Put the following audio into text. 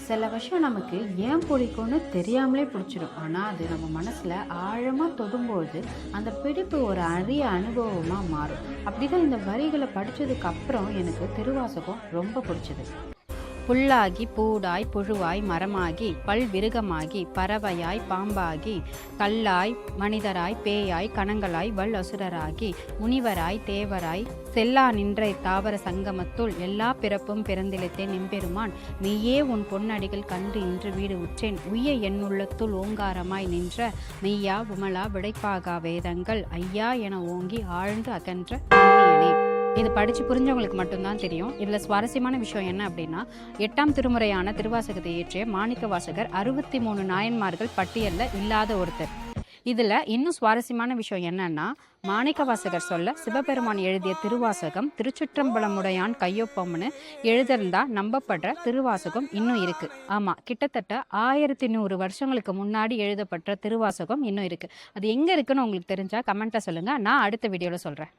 சில விஷயம் நமக்கு ஏன் பிடிக்கும்னு தெரியாமலே பிடிச்சிடும். ஆனால் அது நம்ம மனசில் ஆழமாக தொடும்போது அந்த பிடிப்பு ஒரு அரிய அனுபவமாக மாறும். அப்படி தான் இந்த வரிகளை படித்ததுக்கு அப்புறம் எனக்கு திருவாசகம் ரொம்ப பிடிச்சது. புல்லாகி பூடாய் புழுவாய் மரமாகி பல்விருகமாகி பறவையாய் பாம்பாகி கல்லாய் மனிதராய் பேயாய் கணங்களாய் வல் அசுரராகி முனிவராய் தேவராய் செல்லா நின்ற தாவர சங்கமத்துள் எல்லா பிறப்பும் பிறந்திழைத்தேன் எம்பெருமான் மெய்யே உன் பொன்னடிகள் கண்டு இன்று வீடு உற்றேன் உய்ய என்னுள்ளத்துள் ஓங்காரமாய் நின்ற மெய்யா விமலா விடைப்பாகா வேதங்கள் ஐயா என ஓங்கி ஆழ்ந்து அகன்ற புண்ணியனே. இது படித்து புரிஞ்சவங்களுக்கு மட்டும்தான் தெரியும். இதில் சுவாரஸ்யமான விஷயம் என்ன அப்படின்னா, 8ஆம் திருமுறையான திருவாசகத்தை இயற்றிய மாணிக்க வாசகர் 63 நாயன்மார்கள் பட்டியலில் இல்லாத ஒருத்தர். இதில் இன்னும் சுவாரஸ்யமான விஷயம் என்னன்னா, மாணிக்க வாசகர் சொல்ல சிவபெருமான் எழுதிய திருவாசகம் திருச்சுற்றம்பலமுடையான் கையொப்பம்னு எழுதிருந்தா நம்பப்படுற திருவாசகம் இன்னும் இருக்கு. ஆமாம், கிட்டத்தட்ட 1100 வருஷங்களுக்கு முன்னாடி எழுதப்பட்ட திருவாசகம் இன்னும் இருக்கு. அது எங்கே இருக்குன்னு உங்களுக்கு தெரிஞ்சா கமெண்ட்டில் சொல்லுங்கள். நான் அடுத்த வீடியோவில் சொல்கிறேன்.